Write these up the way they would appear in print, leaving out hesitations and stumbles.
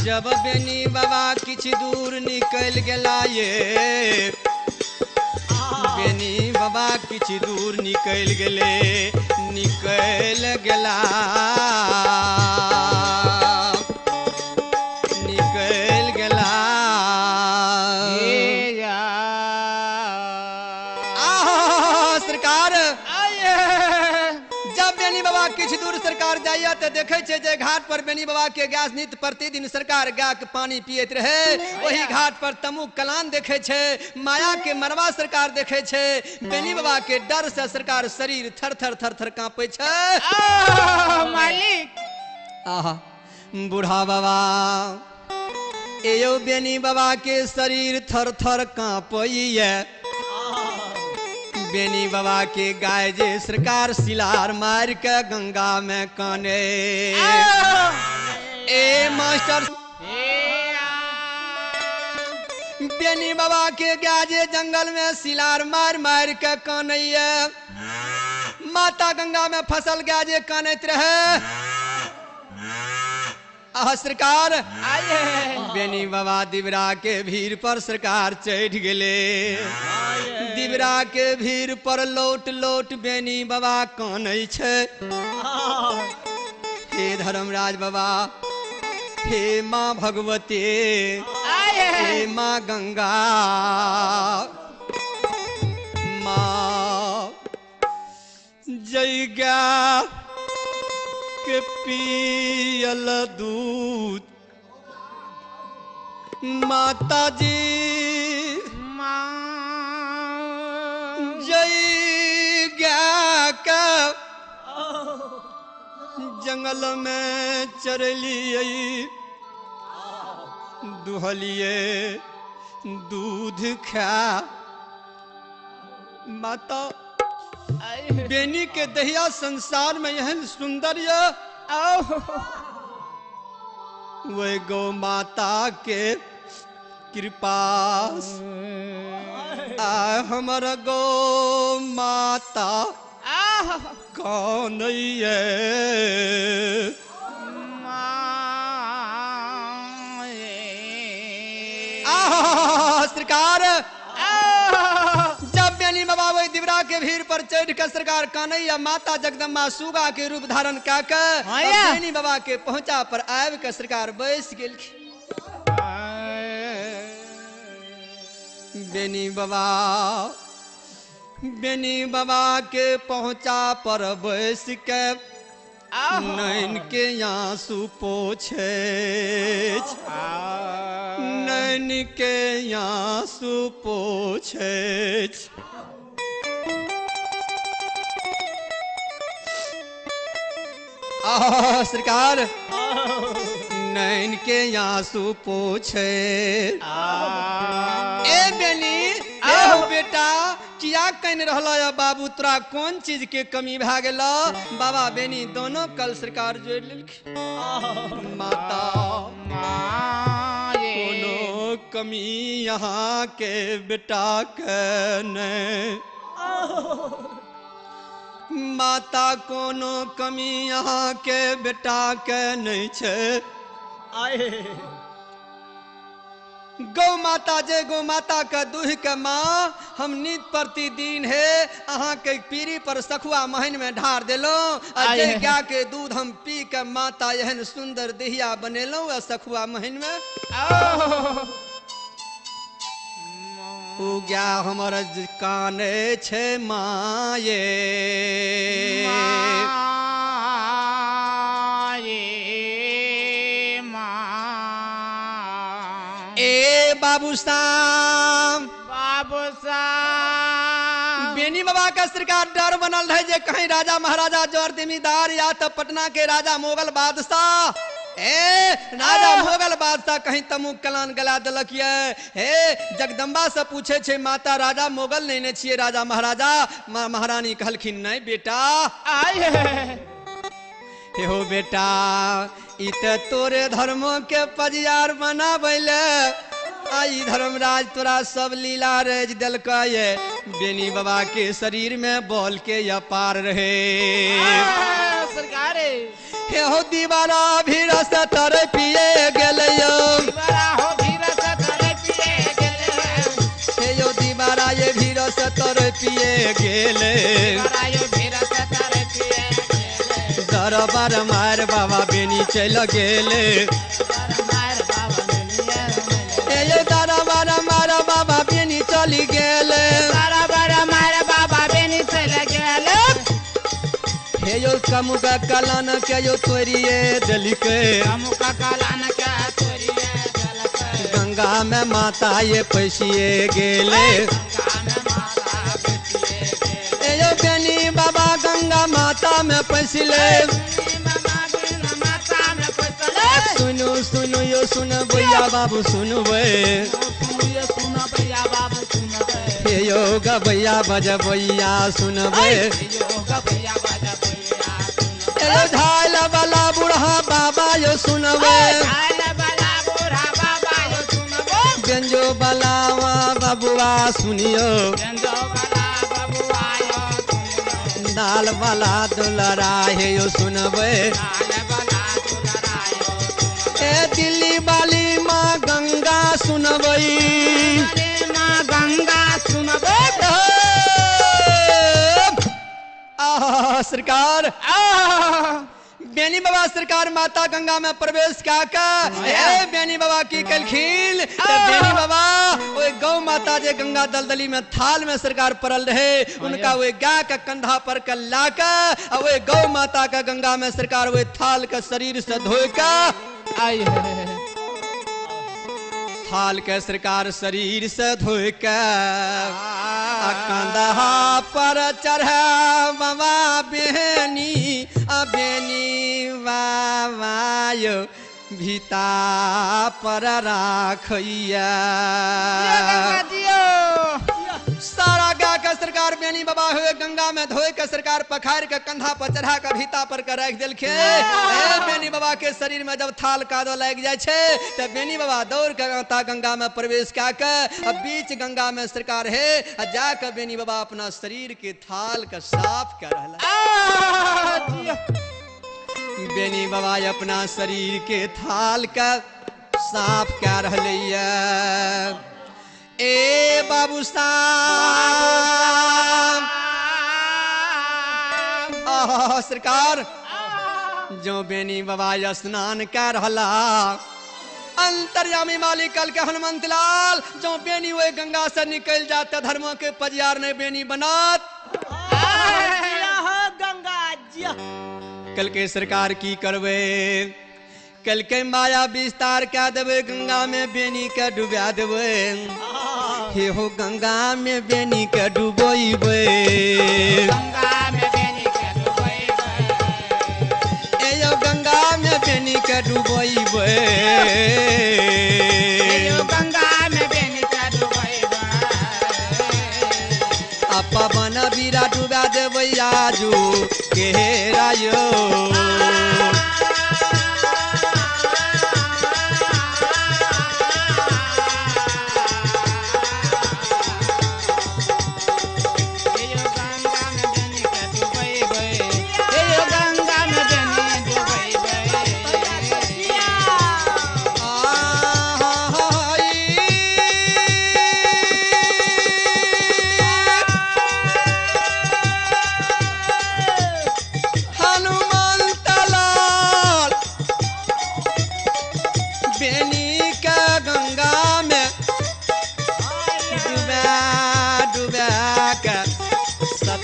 जब बेनी बाबा किछ दूर निकल गेला ये बेनी बाबा किछ दूर निकल गेले निकल गेला निकल गेला सरकार जब बेनी बाबा किछ दूर सरकार जाइए तो देखे छे जे घाट पर बेनी बाबा के गैस नित प्रतिदिन सरकार गाय के पानी पियत रहे वही घाट पर तमु कलान देखे छे माया के मरवा सरकार देखे छे बेनी बाबा के डर से सरकार शरीर थर थर थर थर कांपे छे मालिक आहा बूढ़ा बाबा एयो बेनी बाबा के शरीर थर थर कांपइए बेनी बाबा के गाय जे सरकार सिलार मार के गंगा में काने ए मास्टर बेनी बाबा के गाय जे जंगल में सिलार मार मार के कानैया माता गंगा में फसल गाय जे कानत रहे सरकार बेनी बाबा दिवरा के भीड़ पर सरकार चढ़ गेले दिवरा के भीड़ पर लोट लोट बेनी बाबा कानै छे हे धर्मराज बाबा हे माँ भगवती हे माँ गंगा माँ जैगा के पियल दूध माता जी जय गा का जंगल में चरलिए दुहलिए दूध खा माता बेनी के दहिया संसार में यहन सुंदर वे गौ माता के कृपा हमर गौ माता कौन सरकार बाबा वही दिवरा के भीड़ पर चढ़ कर सरकार कानैया माता जगदम्बा सुगा के रूप धारण काके बेनी बाबा के पहुंचा पर आब के सरकार बैस गेल बेनी बाबा के पहुंचा पर बैस के नैन के आंसू पोछे नैन के आंसू पोछे सरकार नैन के आंसू पोछे ए बेनी बेटा किया कन रहला बाबू तोरा कौन चीज के कमी भा गेला बाबा बेनी दोनों कल सरकार जोड़ लेलखिन माता कोनो कमी यहाँ के बेटा के नहीं माता कोनो कमी यहाँ के बेटा के नहीं छे गौ माता जे गौ माता के दूह के माँ हम नित प्रतिदिन है अहाँ के पीरी पर सखुआ महन में ढार देलो जे गाय के दूध हम पी के माता एहन सुंदर दहिया बनेलो सखुआ महन में उग्या हमर काने छे माये ए बाबू साम बेनी बाबा का सरकार डर बनल है जे कहीं राजा महाराजा जोर जमींदार या तो पटना के राजा मुगल बादशाह राजा मुगल बादशाह कहीं तमु कलान गला दलक हे जगदम्बा से पूछे छे माता राजा मुगल नहीं छिए राजा महाराजा महारानी कहलखिन नहीं बेटा हे हो बेटा इत तोरे धर्मों के पजियार बनाबैले आई धर्मराज तोरा सब लीला रज दलक बेनी बाबा के शरीर में बोल के अपार रहे सरकार हे हो दीवाना भी रस तर पिए गेल पिए गेले दरबार मार बाबा बेनी चल गेले दरबार मार बाबा बेनी चली गेले हे यो कमुक कलन के यो तोरिए दलिके गंगा में माता ये पैसिए गेले यो बेनी बाबा गंगा माता में पैसिले सुनो सुनो यो सुन भैया बाबू सुनबे हे यो गबैया बजबैया सुनबे झाल वाला बूढ़ा बाबा यो सुनबे गंजो बलावा बबुआ सुनियो दाल वाला दुलरा हे यो सुनबे ए दिल्ली वाली माँ गंगा सुनबई सरकार बेनी बाबा सरकार माता गंगा में प्रवेश क्या कर बेनी बाबा की कलखील बेनी बाबा वो गौ माता जे गंगा दलदली में थाल में सरकार परल रहे उनका वो गाय का कंधा पर कर लाकर वो गौ माता का गंगा में सरकार वो थाल का शरीर से धोकर आई थाल के सरकार शरीर से धोकर कंधा पर चढ़ा बाबा बेनी बेनी बाबा भीता पर राखिया सारा गा के सरकार बेनी बाबा हुए गंगा में धोए के सरकार पखार के कंधा पर चढ़ा के भीता पर के रख दिलखे बेनी बाबा के शरीर में जब थाल कादो लग जाए छे तो बेनी बाबा दौड़ के गंगा में प्रवेश क्या के अब बीच गंगा में सरकार है जाकर बेनी बाबा अपना शरीर के थाल का साफ कर रहला बेनी बाबा अपना शरीर के थाल का साफ कर रहलिया ए बाबू साहब सरकार जो बेनी बाबा स्नान कर रहला अंतर्यामी मालिक कल के हनुमंत लाल जो बेनी हुए गंगा से निकल जाते धर्मों के पजियार ने बेनी बनात गंगा कल के सरकार की करवे कल के माया विस्तार क्या देवे गंगा में बेनी के डुबा देवे हे हो गंगा में बेनी के डुबोइबे गंगा में बेनी के डुबोइबे ए यो गंगा में बेनी के डुबोइबे ए यो गंगा में बेनी के डुबोइबे अपा बन बीरा डुबा देवे आजू के रायो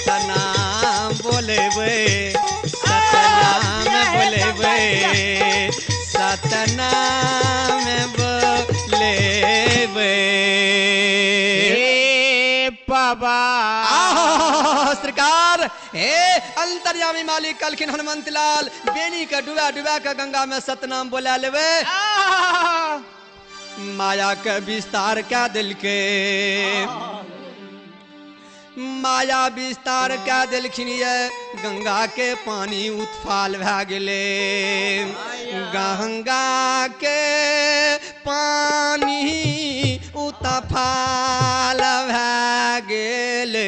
सतनाम बोलेबे बाबा सरकार हे अंतर्यामी मालिक कलखिन हनुमंत लाल बेनी का डुबा डुबा का गंगा में सतनाम बोला लेवे माया का विस्तार क्या दिल के माया विस्तार क्या दिलखिन गंगा के पानी उत्फाल भा गेले गंगा के पानी उत्फाल भा गेले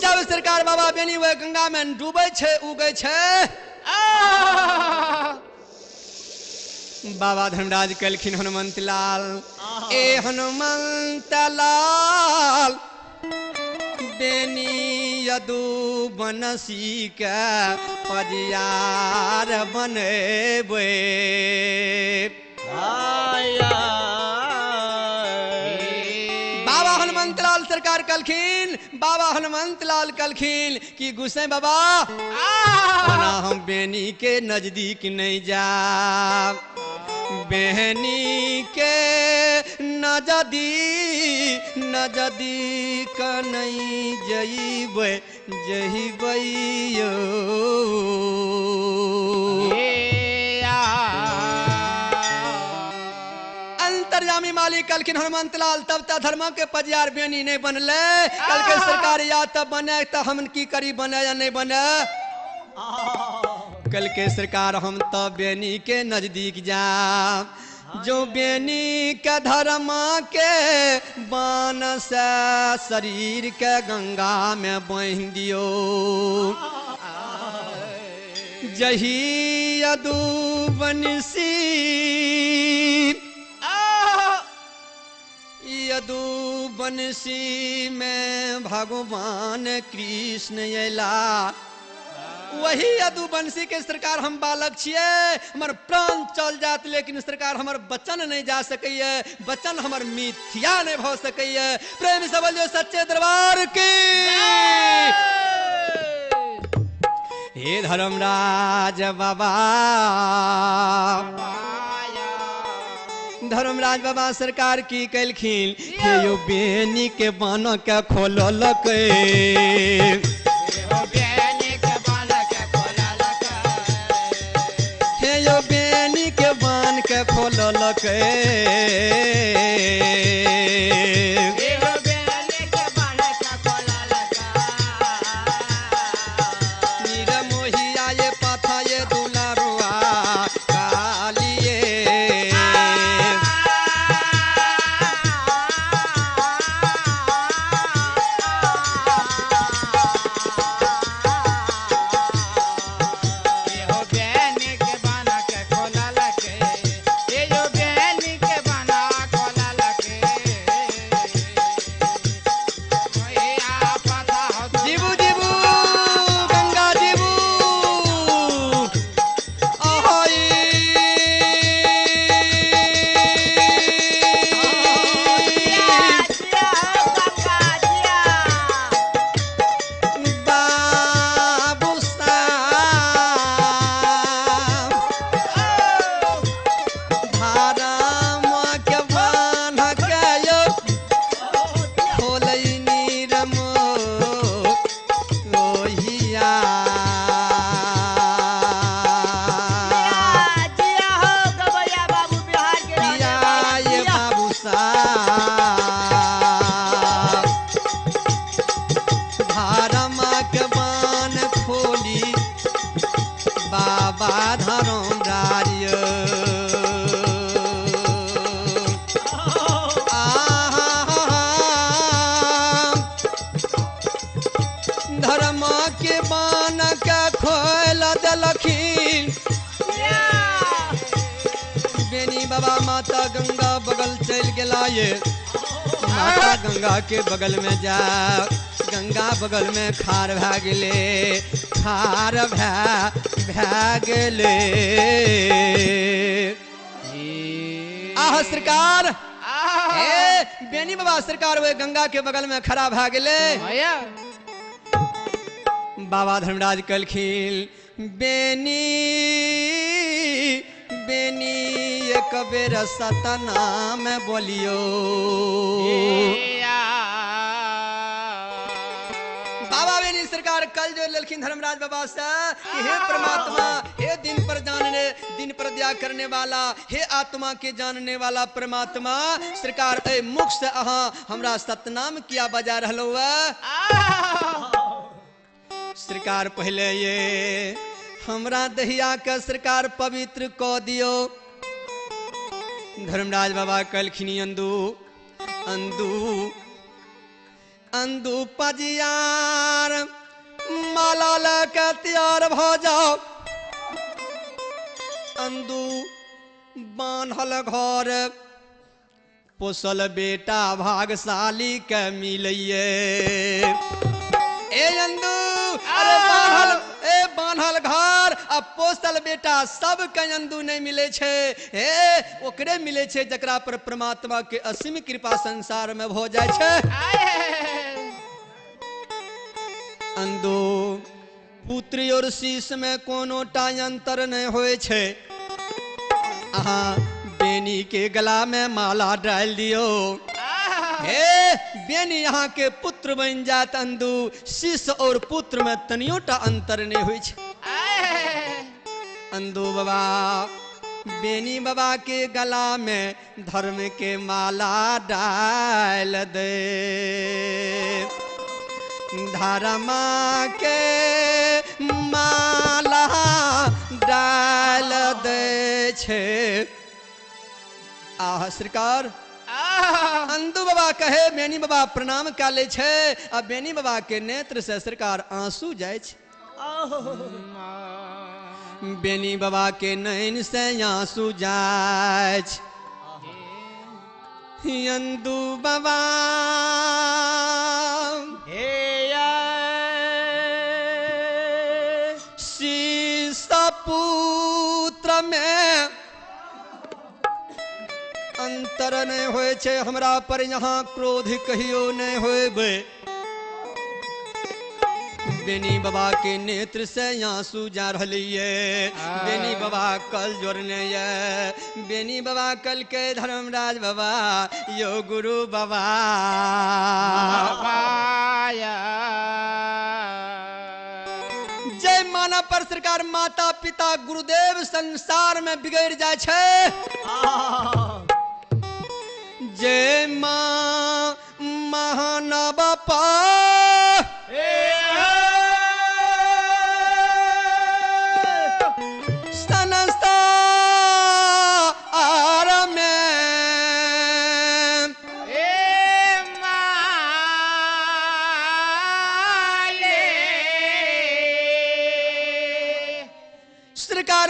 जब सरकार बाबा बेनी हुए गंगा में डूबे छे उगे छे बाबा धर्मराज कलखिन हनुमंत लाल ए हनुमंत लाल बेनी यदु बनसी के पजियार बनेबे बाबा हनुमंत लाल सरकार कलखीन बाबा हनुमंत लाल कलखीन कि गुस्से बाबा हम बेनी के नजदीक नहीं जा बहनी के नजदीक नहीं जइबै जइबै अंतर्यामी मालिक कलखिन हनुमंत लाल तब तक धर्म के पजियार बेनी नहीं बनले कल के सरकार या तब बने तो हम की करी बने या नहीं बने कल के सरकार हम तो बेनी के नजदीक जा जो बेनी के धर्म के बान से शरीर के गंगा में बह दियो जही यदु बनसी यदु बनसी में भगवान कृष्ण अला वही यदुवंशी के सरकार हम बालक छिए हमर प्राण चल जात लेकिन सरकार हमर बचन नहीं जा सकैए बचन हमर मिथ्या नहीं भ सकैए प्रेम से बोलियो सच्चे दरबार की हे धर्मराज बाबा धर्मराज बाबा सरकार की कलखिन हे यो बेनी के बन के खोललक बेनी के बान के खोललक मोहिया ये पाथा ये दुलारुआ कालिए बाबा माता गंगा बगल चल गया ये माता गंगा के बगल में जा गंगा बगल में खार भै गेले खार भै गेले आह सरकार बेनी बाबा सरकार वे गंगा के बगल में खड़ा भै गेले बाबा धर्मराज कलखिन बेनी बेनी एक बेर सतनाम बोलियो बाबा बेनी सरकार कल जो ललखिन धर्मराज बाबा से कि हे परमात्मा हे दिन पर दया करने वाला हे आत्मा के जानने वाला परमात्मा सरकार ए मुख से अहाँ हमरा सतनाम किया बजा रहलो सरकार पहले ये हमरा दहिया के सरकार पवित्र क दियो धर्मराज बाबा कलखिनी अंदू अंदू अंदू पजियार माला लेके तैयार भ जाओ अंदू बान्हल घर पोसल बेटा भागशाली के मिलइए। ए अंदू अरे बान्हल घर आ पोसल बेटा सब के अंदू नहीं मिले छे। हे ओकरे मिले छे जकरा पर परमात्मा के असीम कृपा संसार में हो जाए छे। अंदू पुत्री और शीश में कोनो टा अंतर नहीं होए छे। अहाँ बेनी के गला में माला डाल दियो। हे बेनी यहाँ के पुत्र बन जात। अंदू शिष्य और पुत्र में तनियोटा अंतर नहीं हुई छे। अंदू बाबा बेनी बाबा के गला में धर्म के माला डाल दे। धर्मा के माला डाल दे छे। आह सरकार अंदू बाबा कहे बेनी बाबा प्रणाम काले छे। अब बेनी बाबा के नेत्र से सरकार आंसू जाए छे। बेनी बाबा के नैन से आंसू जाए छे। अंदू बाबा शीश पुत्र में अंतर नहीं होए छे। हमरा पर यहाँ क्रोध कहियो नहीं होए। बेनी बाबा के नेत्र से आंसू जा रहिए। बेनी बाबा कल जोड़ने ये। बेनी बाबा कल के धर्मराज बाबा यो गुरु बाबा जय मानव पर सरकार माता पिता गुरुदेव संसार में बिगड़ जाए छे। जय मां महानव पा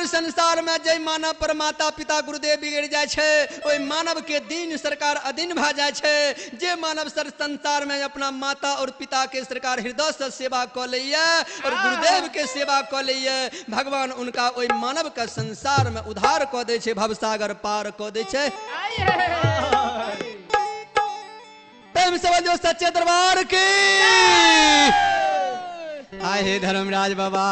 संसार में जय मानव पर माता पिता गुरुदेव बिगड़ जाए छे। ओई मानव के दिन सरकार अधीन भ जाए छे। जे मानव सर संसार में अपना माता और पिता के सरकार हृदय से सेवा क लइए और गुरुदेव के सेवा क लइए। भगवान उनका ओई मानव का संसार में उद्धार क दे छे, भवसागर पार क दे छे। प्रेम से बोलो सच्चे दरबार की। आए हे धर्मराज बाबा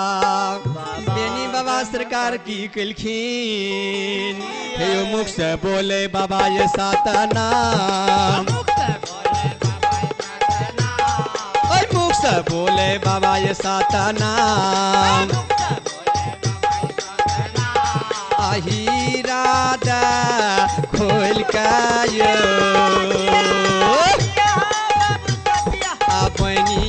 बेनी बाबा सरकार की कलखीन। हे मुख से बोले बाबा ये सातना। मुख से बोले बाबा ये सातना। आही राधा खोल कायो अपनी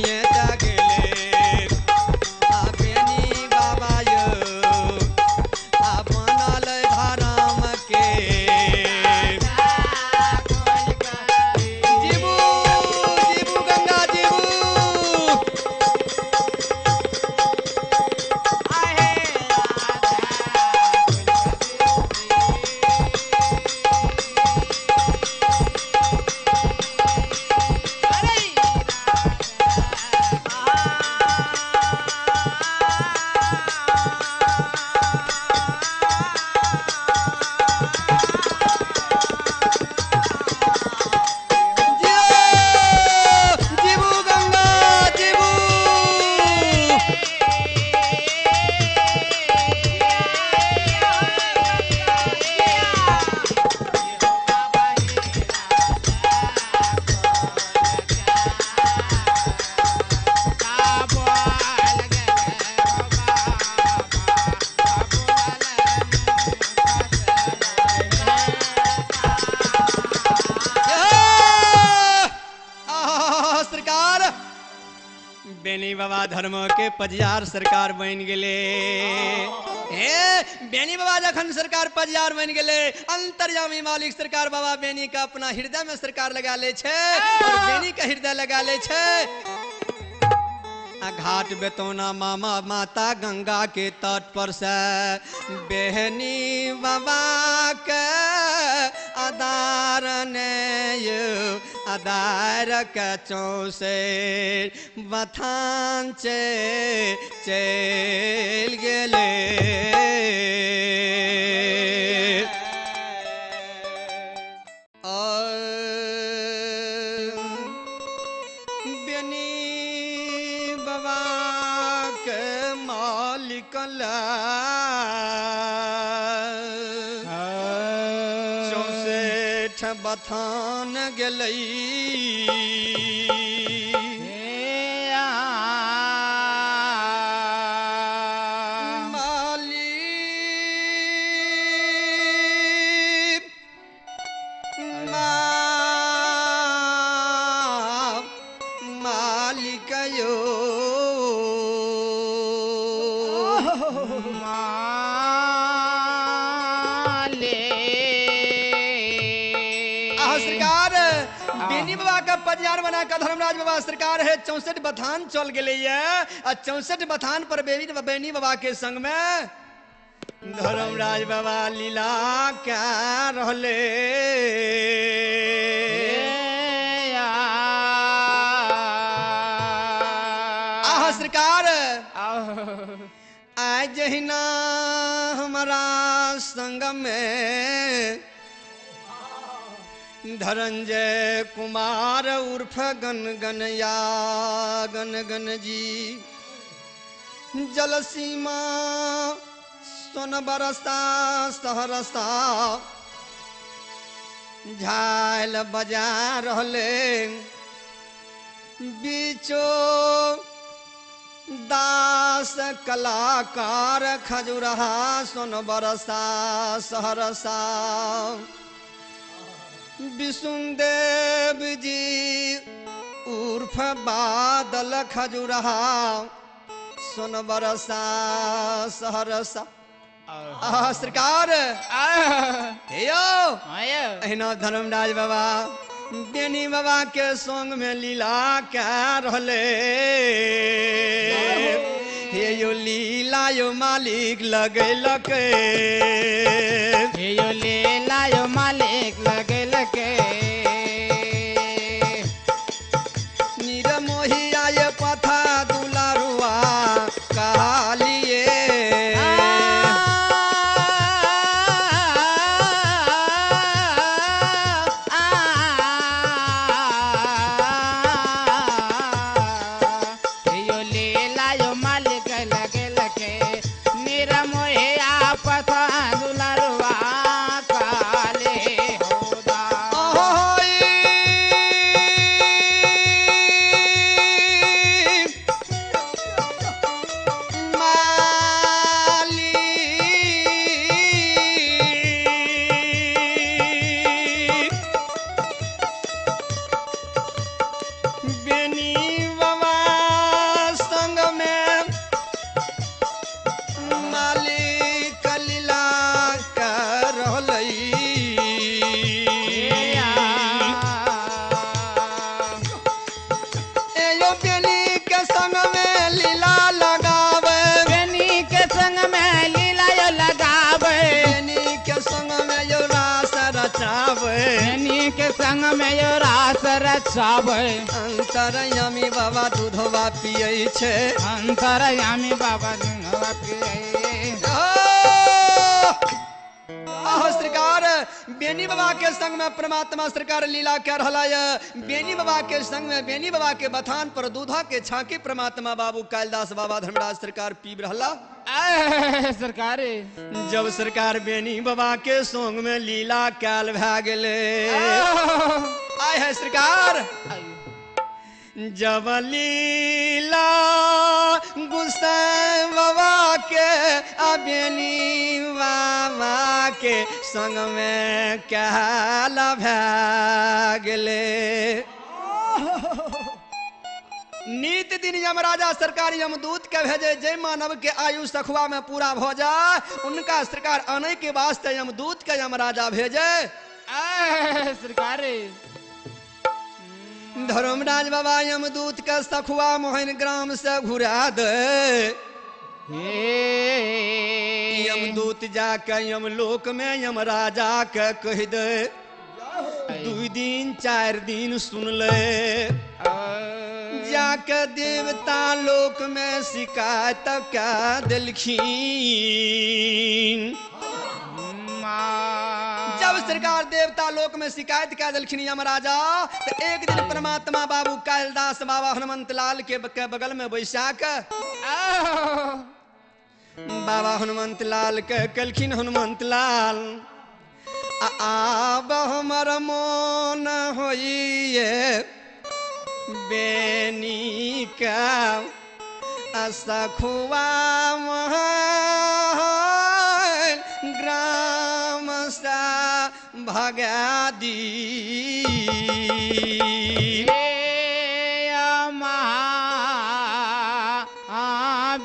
बेनी बाबा धर्म के पजियार सरकार बन गेले। बेनी बाबा जखन सरकार पजियार बन गेले, अंतर्यामी मालिक सरकार बाबा बेनी का अपना हृदय में सरकार लगा ले छे और बेनी का हृदय लगा ले छे। घाट बेतौना मामा माता गंगा के तट पर से बेहनी बाबा के दार ने अदार का चौसे बथान चल गेले बथान गेलई मालिक यो बेनी बाबा का पजियार बना का धर्मराज बाबा सरकार है 64 बथान चल गए 64 बथान पर बेनी बाबा के संग में धर्मराज बाबा लीला क्या रहले सरकार आज ही ना हमारा संग में धनंजय कुमार उर्फ गन गन या गन गन जी जल सीमा सोन बरसा सहरसा झाल बजा रहले बीचो दास कलाकार खजुरहा सोन बरसा सहरसा विष्णुदेव जी उर्फ बादल खजुरहा सोन बरसा सहरसा सरकार अहिना धर्मराज बाबा बेनी बाबा के संग में लीला क्या रहले हे यो लीला यो मालिक लगेलक हे यो लीला यो मालिक लगेलक निरमोहिया ये पथा दुलारुआ कालिए अंतरयामी बाबा दूधवा पिए छे अंतरयामी बाबा दूधवा पिए सरकार बेनी बाबा के संग में परमात्मा सरकार लीला कर रहा है बेनी बाबा के संग में बेनी बाबा के बथान पर दूधा के छाके परमात्मा बाबू कालिदास बाबा धर्मराज सरकार पीब रहा सरकार जब सरकार बेनी बाबा के संग में लीला काल भा गेले आय है सरकार जब लीला गुस्सा बाबा के बेनी बाबा के संग में कहल भा गेले नित दिन यमराजा सरकार यमदूत के भेजे जय मानव के आयु सखुआ में पूरा हो जाए उनका सरकार आने के वास्ते यमदूत के यमराजा भेजे सरकार धर्मराज बाबा यमदूत का सखुआ मोहन ग्राम से घुरा दे यमदूत जाके यमलोक में यमराजा के कह दे 2 दिन 4 दिन सुन ले जाके देवता लोक में शिकायत क्या दिलखीन। जब सरकार देवता लोक में शिकायत क्या दिलखीन यमराजा तो एक दिन परमात्मा बाबू कालिदास बाबा हनुमंत लाल के बगल में बैसा के बाबा हनुमंत लाल के कलखिन हनुमंत लाल आब हमर मन होइए बेनी का सखुआ ग्राम सा भगा दी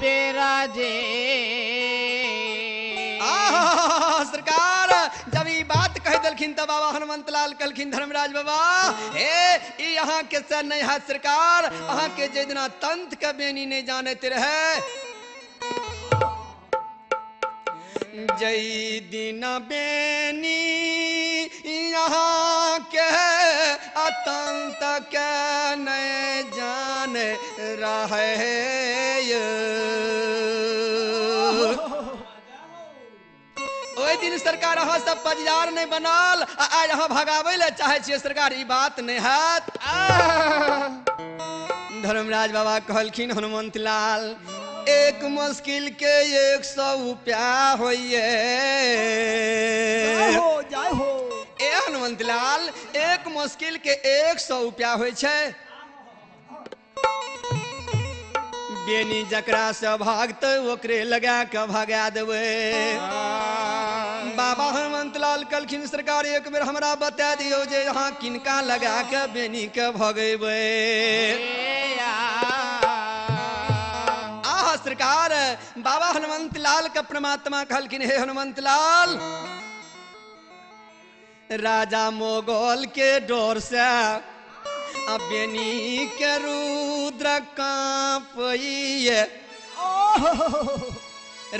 बेराजे। सरकार जब ये बात कह दिलखिन तब बाबा हनुमंत लाल कलखिन धर्मराज बाबा हे यहाँ के सर नहीं है सरकार यहाँ के जितना तंत्र का बेनी नहीं जाने रहे जय दिन बेनी यहाँ के अतंत के नहीं जान रहे ओए दिन सरकार अहाँ सब पजियार नहीं बनल आज अहाँ भगावे ले चाहे छियै सरकार ई बात नहीं है। धर्मराज बाबा कहलखिन हनुमंत लाल एक मुश्किल के 100 रुपया होइए ए हनुमंत लाल एक मुश्किल के 100 रुपया होइ छै बेनी जकरा से भागत ओकरे लगा के भगा देवे। बाबा हनुमंत लाल कलखिन सरकार एक बेर हमरा बता दियो जे यहाँ किनका लगा के बेनी के भगेबे। सरकार बाबा हनुमंत लाल का परमात्मा कहलखिन हे हनुमंत लाल राजा मोगल के डोर से बेनी के रुद्र कांपइए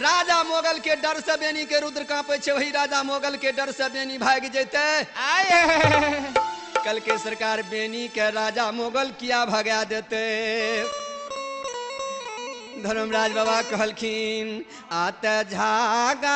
राजा मोगल के डर से बेनी के रुद्र कांपे छे वही राजा मोगल के डर से बेनी भाग जेते कल के सरकार बेनी के राजा मोगल किया भगा देते। धर्मराज बाबा कहलखिन आते झागाराये